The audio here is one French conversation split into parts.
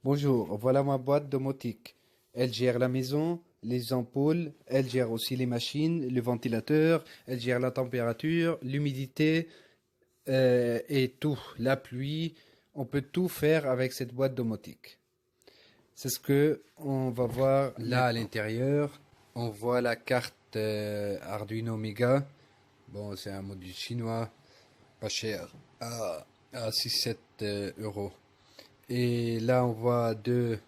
Bonjour, voilà ma boîte domotique. Elle gère la maison, les ampoules, elle gère aussi les machines, le ventilateur, elle gère la température, l'humidité et tout, la pluie. On peut tout faire avec cette boîte domotique. C'est ce que on va voir là à l'intérieur. On voit la carte Arduino Mega. Bon, c'est un module chinois, pas cher, à 6-7 euros. Et là, on voit deux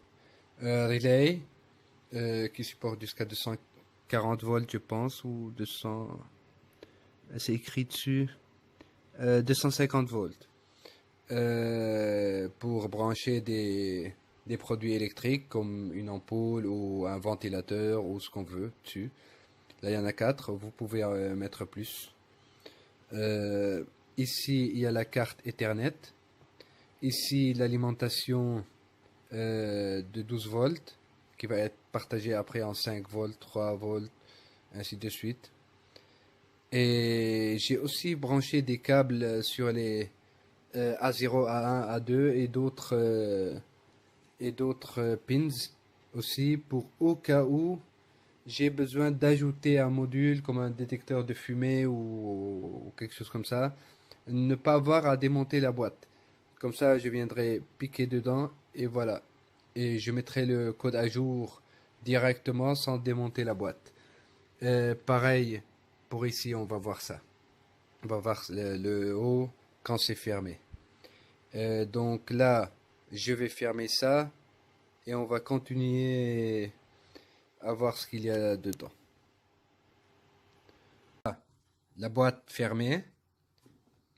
relais qui supportent jusqu'à 240 volts, je pense, ou 200. C'est écrit dessus. 250 volts. Pour brancher des produits électriques comme une ampoule ou un ventilateur ou ce qu'on veut dessus. Là, il y en a quatre. Vous pouvez mettre plus. Euh, Ici, il y a la carte Ethernet. Ici, l'alimentation de 12 volts qui va être partagée après en 5 volts, 3 volts, ainsi de suite. Et j'ai aussi branché des câbles sur les A0, A1, A2 et d'autres pins aussi pour au cas où j'ai besoin d'ajouter un module comme un détecteur de fumée ou quelque chose comme ça, ne pas avoir à démonter la boîte. Comme ça, je viendrai piquer dedans et voilà. Et je mettrai le code à jour directement sans démonter la boîte. Pareil pour ici, on va voir ça. On va voir le haut quand c'est fermé. Donc là, je vais fermer ça et on va continuer à voir ce qu'il y a dedans. La boîte fermée,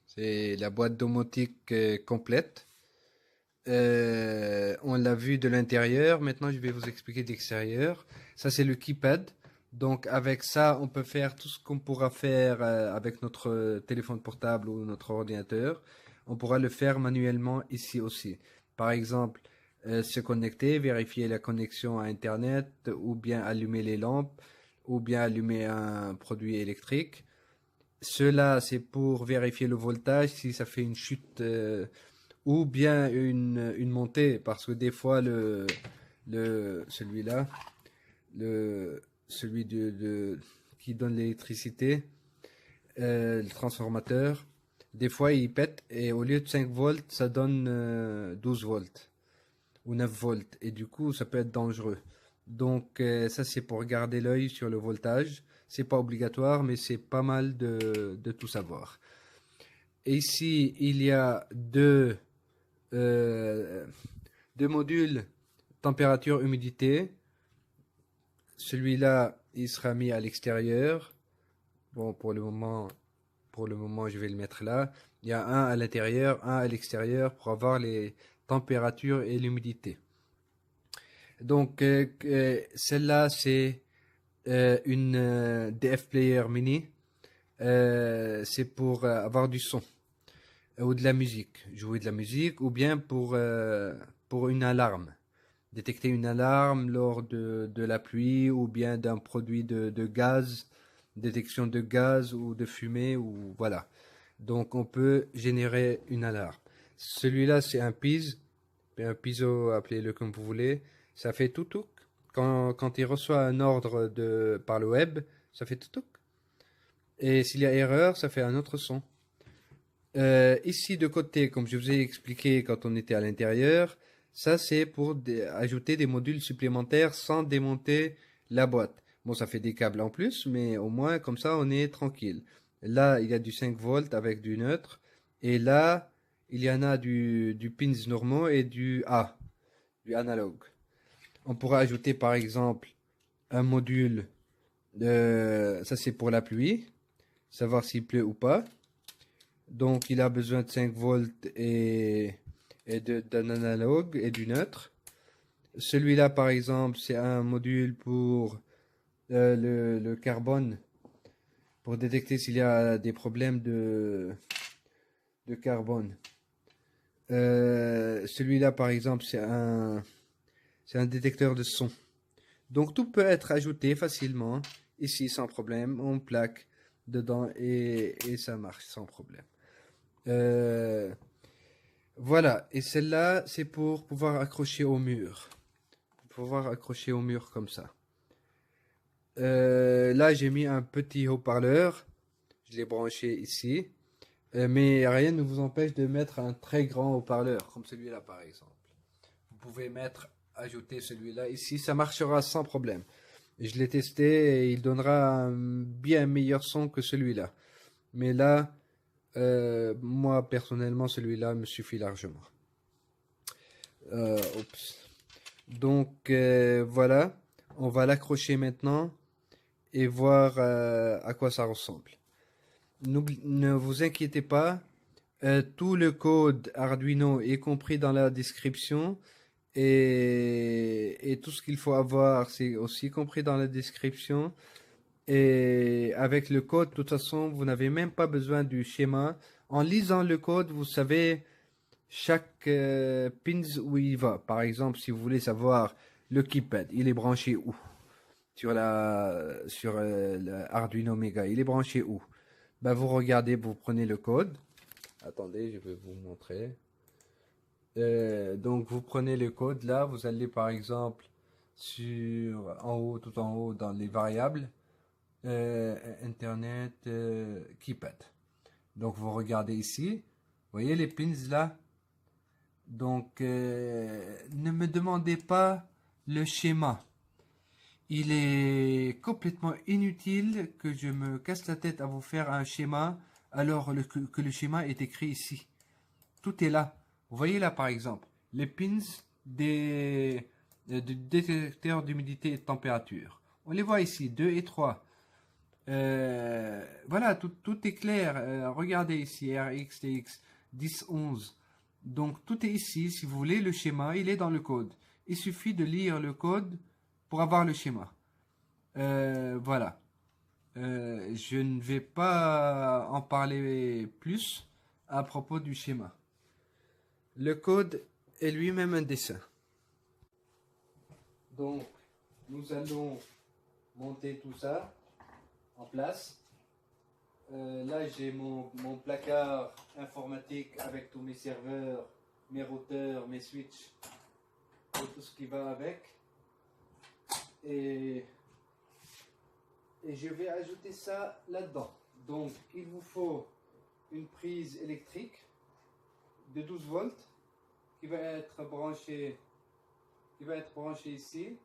c'est la boîte domotique complète. On l'a vu de l'intérieur, maintenant je vais vous expliquer de l'extérieur. Ça c'est le keypad. Donc avec ça, on peut faire tout ce qu'on pourra faire avec notre téléphone portable ou notre ordinateur. On pourra le faire manuellement ici aussi. Par exemple, se connecter, vérifier la connexion à Internet, ou bien allumer les lampes, ou bien allumer un produit électrique. Cela, c'est pour vérifier le voltage, si ça fait une chute ou bien une montée, parce que des fois, celui-là, celui qui donne l'électricité, le transformateur, des fois, il pète et au lieu de 5 volts, ça donne 12 volts ou 9 volts. Et du coup, ça peut être dangereux. Donc, ça, c'est pour garder l'œil sur le voltage. C'est pas obligatoire, mais c'est pas mal de tout savoir. Et ici, il y a euh, deux modules température, humidité. Celui-là, il sera mis à l'extérieur. Bon, pour le moment, je vais le mettre là. Il y a un à l'intérieur, un à l'extérieur pour avoir les températures et l'humidité. Donc, celle-là, c'est une DF Player Mini. C'est pour avoir du son ou de la musique, jouer de la musique, ou bien pour une alarme. Détecter une alarme lors de la pluie ou bien d'un produit de gaz, détection de gaz ou de fumée, ou voilà. Donc on peut générer une alarme. Celui-là, c'est un piso, appelez-le comme vous voulez. Ça fait tout tout. Quand il reçoit un ordre par le web, ça fait tout tout. Et s'il y a erreur, ça fait un autre son. Ici de côté, comme je vous ai expliqué quand on était à l'intérieur, ça c'est pour ajouter des modules supplémentaires sans démonter la boîte. Bon, ça fait des câbles en plus, mais au moins comme ça on est tranquille. Là, il y a du 5 volts avec du neutre. Et là, il y en a du pins normaux et du A, du analogue. On pourra ajouter par exemple un module, ça c'est pour la pluie, savoir s'il pleut ou pas. Donc il a besoin de 5 volts et d'un analogue et du neutre. Celui-là, par exemple, c'est un module pour le carbone, pour détecter s'il y a des problèmes de carbone. Celui-là, par exemple, c'est un détecteur de son. Donc tout peut être ajouté facilement, ici sans problème. On plaque dedans et ça marche sans problème. Euh, Voilà, et celle-là, c'est pour pouvoir accrocher au mur. Pour pouvoir accrocher au mur comme ça. Là, j'ai mis un petit haut-parleur. Je l'ai branché ici. Mais rien ne vous empêche de mettre un très grand haut-parleur, comme celui-là par exemple. Vous pouvez ajouter celui-là ici, ça marchera sans problème. Je l'ai testé et il donnera un bien meilleur son que celui-là. Mais là, moi personnellement, celui-là me suffit largement. Oups. Donc voilà, on va l'accrocher maintenant et voir à quoi ça ressemble. Ne vous inquiétez pas, tout le code Arduino est compris dans la description et tout ce qu'il faut avoir, c'est aussi compris dans la description. Et avec le code, de toute façon, vous n'avez même pas besoin du schéma. En lisant le code, vous savez chaque pins où il va. Par exemple, si vous voulez savoir le keypad, il est branché où? Sur le Arduino Mega, il est branché où? Ben, vous regardez, vous prenez le code. Attendez, je vais vous montrer. Donc vous prenez le code là, vous allez par exemple en haut, tout en haut dans les variables, Internet keypad. Donc vous regardez ici, vous voyez les pins là. Donc ne me demandez pas le schéma. Il est complètement inutile que je me casse la tête à vous faire un schéma alors que le schéma est écrit ici. Tout est là. Vous voyez là par exemple les pins du détecteur d'humidité et de température. On les voit ici, 2 et 3. Voilà, tout est clair. Regardez ici, RX, TX, 10, 11. Donc tout est ici. Si vous voulez le schéma, il est dans le code. Il suffit de lire le code pour avoir le schéma. Voilà. Je ne vais pas en parler plus à propos du schéma. Le code est lui-même un dessin. Donc, nous allons monter tout ça en place. Là, j'ai mon placard informatique avec tous mes serveurs, mes routeurs, mes switches et tout ce qui va avec. Et je vais ajouter ça là-dedans. Donc, il vous faut une prise électrique de 12 volts qui va être branchée ici.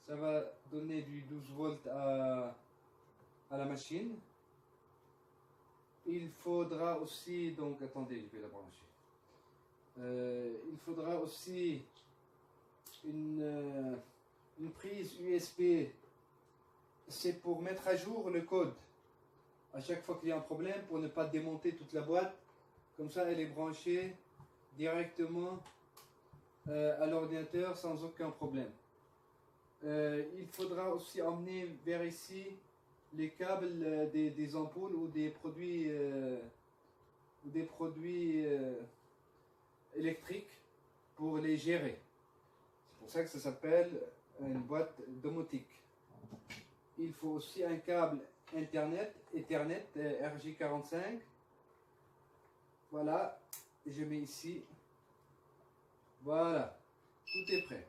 Ça va donner du 12 volts à la machine. Il faudra aussi, donc attendez, je vais la brancher. Il faudra aussi une prise USB. C'est pour mettre à jour le code. À chaque fois qu'il y a un problème, pour ne pas démonter toute la boîte, comme ça elle est branchée directement à l'ordinateur sans aucun problème. Il faudra aussi emmener vers ici les câbles des ampoules ou des produits électriques pour les gérer. C'est pour ça que ça s'appelle une boîte domotique. Il faut aussi un câble Ethernet RJ45. Voilà, je mets ici. Voilà, tout est prêt.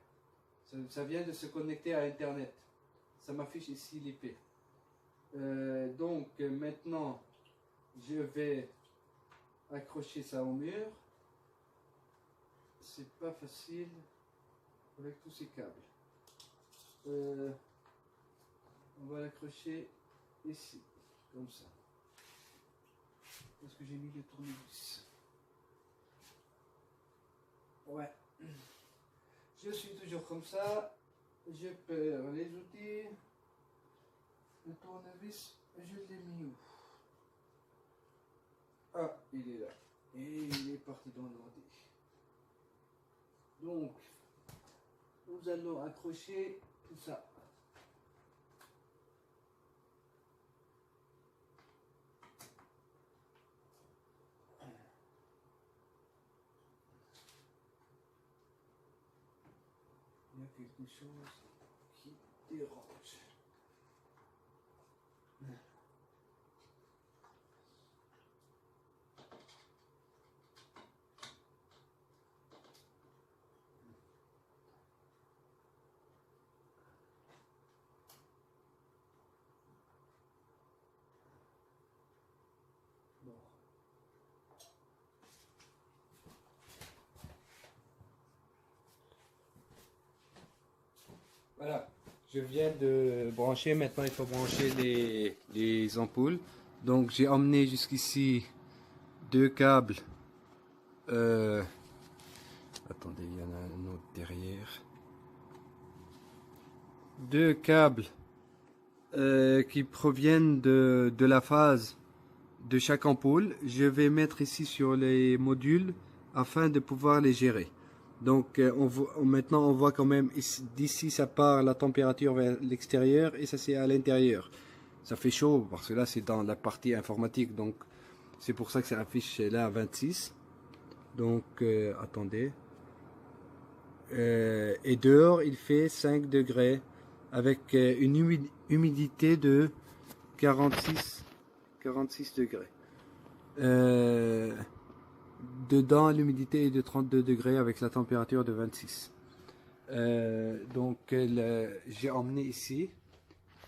Ça vient de se connecter à Internet. Ça m'affiche ici l'IP. Donc maintenant, je vais accrocher ça au mur. C'est pas facile avec tous ces câbles. On va l'accrocher ici, comme ça. Est-ce que j'ai mis le tournevis? Ouais. Je suis toujours comme ça. Je perds les outils. Le tournevis, je l'ai mis où? Ah, il est là. Et il est parti dans l'ordi. Donc, nous allons accrocher tout ça. Il y a quelque chose qui dérange. Voilà, je viens de brancher. Maintenant, il faut brancher les ampoules. Donc, j'ai emmené jusqu'ici deux câbles. Euh, Attendez, il y en a un autre derrière. Deux câbles qui proviennent de la phase de chaque ampoule. Je vais mettre ici sur les modules afin de pouvoir les gérer. Donc maintenant on voit quand même d'ici ça part la température vers l'extérieur et ça c'est à l'intérieur. Ça fait chaud parce que là c'est dans la partie informatique, donc c'est pour ça que ça affiche là à 26. Donc attendez. Et dehors il fait 5 degrés avec une humidité de 46 degrés. Dedans, l'humidité est de 32 degrés avec la température de 26. Donc, j'ai emmené ici.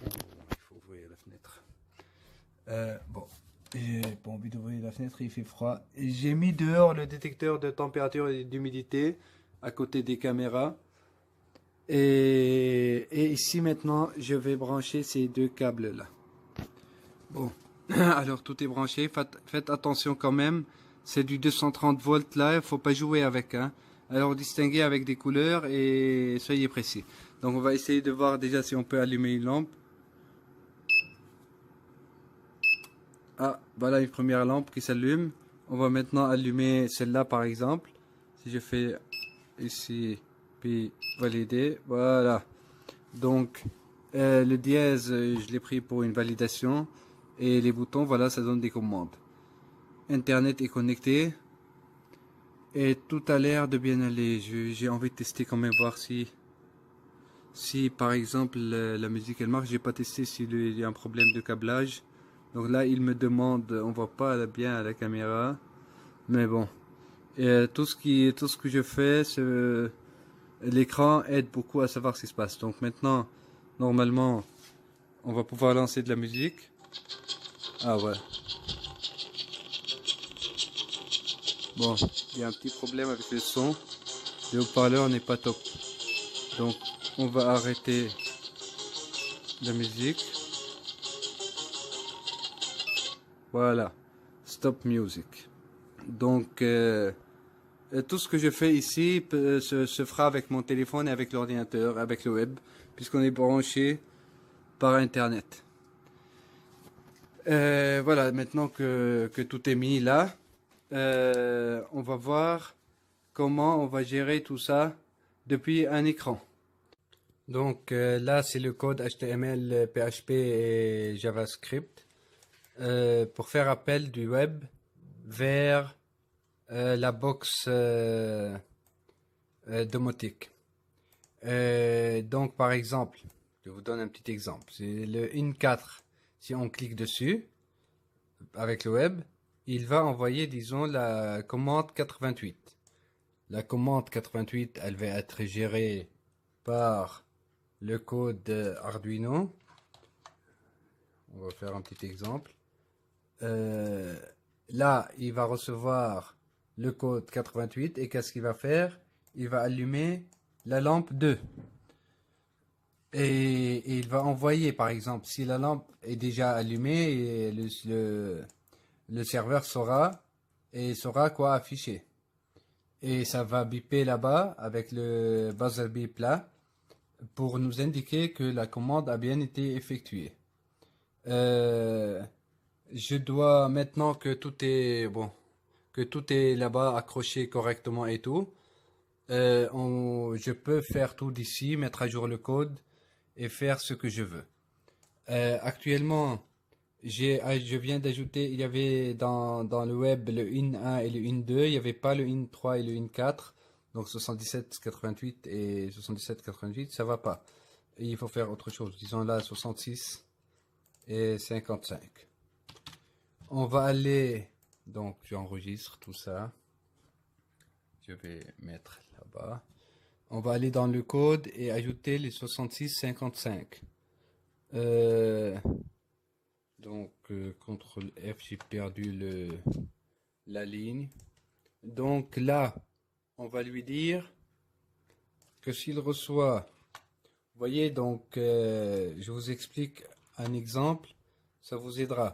Il faut ouvrir la fenêtre. Bon, j'ai pas envie d'ouvrir la fenêtre, il fait froid. J'ai mis dehors le détecteur de température et d'humidité à côté des caméras. Et ici maintenant, je vais brancher ces deux câbles là. Bon, alors tout est branché. Faites attention quand même. C'est du 230 volts là, il faut pas jouer avec. Hein. Alors distinguez avec des couleurs et soyez précis. Donc on va essayer de voir déjà si on peut allumer une lampe. Ah, voilà une première lampe qui s'allume. On va maintenant allumer celle-là par exemple. Si je fais ici, puis valider, voilà. Donc le dièse, je l'ai pris pour une validation. Et les boutons, voilà, ça donne des commandes. Internet est connecté. Et tout a l'air de bien aller. J'ai envie de tester quand même, voir si par exemple la musique elle marche. J'ai pas testé s'il y a un problème de câblage. Donc là il me demande, on voit pas bien à la caméra. Mais bon. Et tout ce que je fais, l'écran aide beaucoup à savoir ce qui se passe. Donc maintenant, normalement, on va pouvoir lancer de la musique. Ah ouais. Bon, il y a un petit problème avec le son. Le haut-parleur n'est pas top. Donc, on va arrêter la musique. Voilà. Stop music. Donc, tout ce que je fais ici se fera avec mon téléphone et avec l'ordinateur, avec le web, puisqu'on est branché par Internet. Voilà, maintenant que tout est mis là, on va voir comment on va gérer tout ça depuis un écran. Donc là, c'est le code HTML, PHP et JavaScript pour faire appel du web vers la box domotique. Donc par exemple, je vous donne un petit exemple. C'est le IN4. Si on clique dessus avec le web, il va envoyer, disons, la commande 88. La commande 88, elle va être gérée par le code Arduino. On va faire un petit exemple. Là, il va recevoir le code 88 et qu'est-ce qu'il va faire? Il va allumer la lampe 2. Et il va envoyer, par exemple, si la lampe est déjà allumée, et le serveur saura quoi afficher. Et ça va biper là-bas avec le buzzer beep là pour nous indiquer que la commande a bien été effectuée. Je dois maintenant que tout est bon, que tout est là-bas accroché correctement et tout. Je peux faire tout d'ici, mettre à jour le code et faire ce que je veux. Actuellement, je viens d'ajouter, il y avait dans le web le IN1 et le IN2, il n'y avait pas le IN3 et le IN4, donc 7788 et 7788, ça va pas. Et il faut faire autre chose, disons là 66 et 55. On va aller, donc j'enregistre tout ça, je vais mettre là-bas. On va aller dans le code et ajouter les 6655. Donc, CTRL F, j'ai perdu la ligne. Donc là, on va lui dire que s'il reçoit Vous voyez, donc, je vous explique un exemple, ça vous aidera.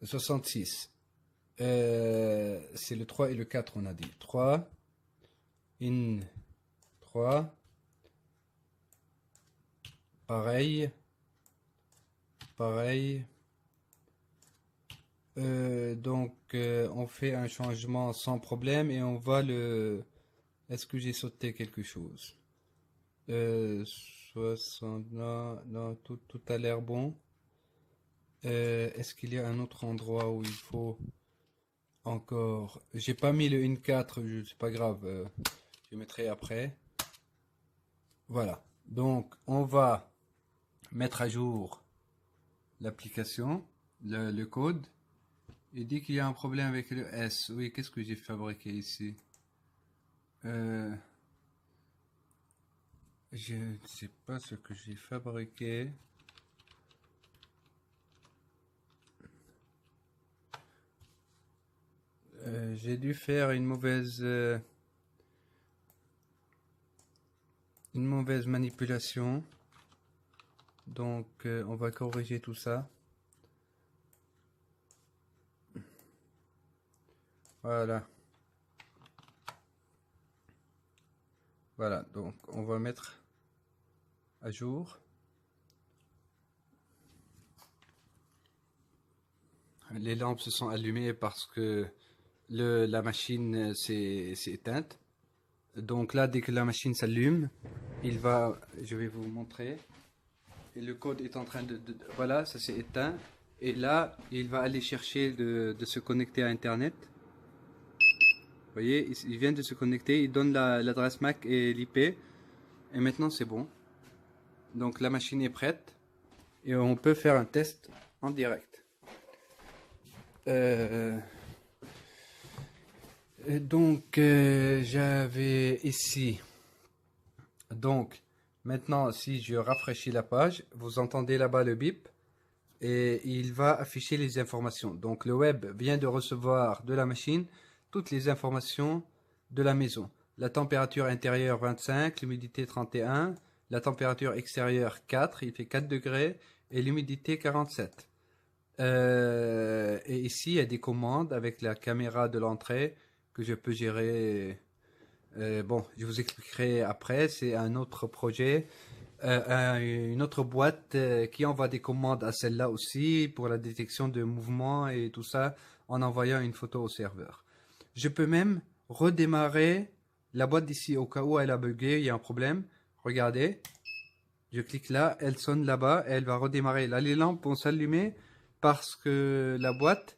66. C'est le 3 et le 4, on a dit. 3, in 3, pareil, pareil. Donc, on fait un changement sans problème et on va le... Est-ce que j'ai sauté quelque chose? 60, non, non, tout a l'air bon. Est-ce qu'il y a un autre endroit où il faut encore... J'ai pas mis le in4, c'est pas grave, je mettrai après. Voilà, donc on va mettre à jour l'application, le code. Il dit qu'il y a un problème avec le S. Oui, qu'est-ce que j'ai fabriqué ici? Je ne sais pas ce que j'ai fabriqué. J'ai dû faire une mauvaise manipulation. Donc, on va corriger tout ça. Voilà. Voilà, donc on va mettre à jour. Les lampes se sont allumées parce que la machine s'est éteinte. Donc là, dès que la machine s'allume, je vais vous montrer. Et le code est en train voilà, ça s'est éteint. Et là, il va aller chercher de se connecter à Internet. Vous voyez, il vient de se connecter, il donne l'adresse MAC et l'IP. Et maintenant, c'est bon. Donc la machine est prête. Et on peut faire un test en direct. Donc, j'avais ici. Donc, maintenant, si je rafraîchis la page, vous entendez là-bas le bip et il va afficher les informations. Donc, le web vient de recevoir de la machine toutes les informations de la maison. La température intérieure 25, l'humidité 31, la température extérieure 4, il fait 4 degrés et l'humidité 47. Et ici, il y a des commandes avec la caméra de l'entrée que je peux gérer. Bon, je vous expliquerai après. C'est un autre projet, une autre boîte qui envoie des commandes à celle-là aussi pour la détection de mouvements et tout ça en envoyant une photo au serveur. Je peux même redémarrer la boîte d'ici au cas où elle a bugué, il y a un problème. Regardez, je clique là, elle sonne là-bas, elle va redémarrer. Là, les lampes vont s'allumer parce que la boîte,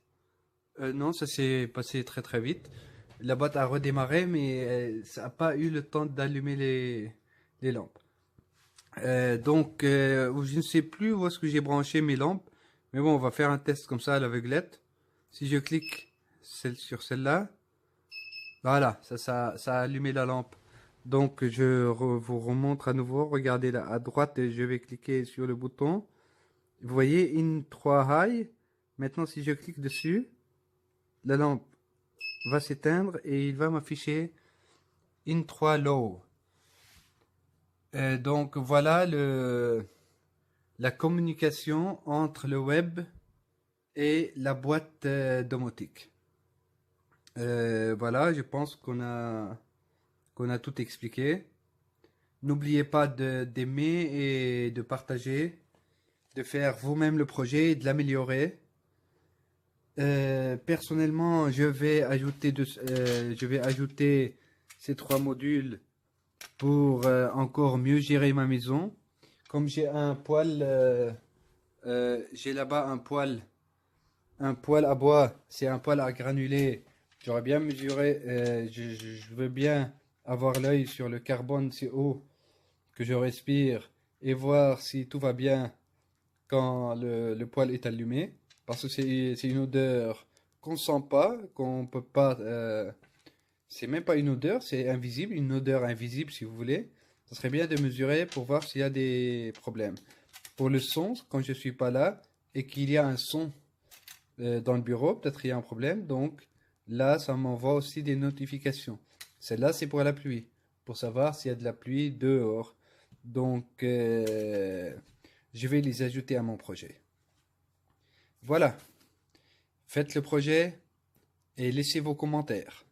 non, ça s'est passé très très vite. La boîte a redémarré, mais ça n'a pas eu le temps d'allumer les lampes. Donc, je ne sais plus où est-ce que j'ai branché mes lampes. Mais bon, on va faire un test comme ça à l'aveuglette. Si je clique sur celle-là, voilà, ça a allumé la lampe. Donc, vous remontre à nouveau. Regardez là à droite, et je vais cliquer sur le bouton. Vous voyez, in 3 high. Maintenant, si je clique dessus, la lampe va s'éteindre et il va m'afficher in 3 low. Donc voilà la communication entre le web et la boîte domotique. Voilà, je pense qu'on a tout expliqué. N'oubliez pas d'aimer et de partager, de faire vous-même le projet et de l'améliorer. Personnellement, je vais ajouter ces 3 modules pour encore mieux gérer ma maison. Comme j'ai un poêle, j'ai là-bas un poêle à bois, c'est un poêle à granulés. J'aurais bien mesuré, je veux bien avoir l'œil sur le carbone CO que je respire et voir si tout va bien quand le poêle est allumé. Parce que c'est une odeur qu'on sent pas, qu'on peut pas. C'est même pas une odeur, c'est invisible, une odeur invisible si vous voulez. Ça serait bien de mesurer pour voir s'il y a des problèmes. Pour le son, quand je suis pas là et qu'il y a un son dans le bureau, peut-être il y a un problème. Donc là, ça m'envoie aussi des notifications. Celle-là, c'est pour la pluie, pour savoir s'il y a de la pluie dehors. Donc, je vais les ajouter à mon projet. Voilà, faites le projet et laissez vos commentaires.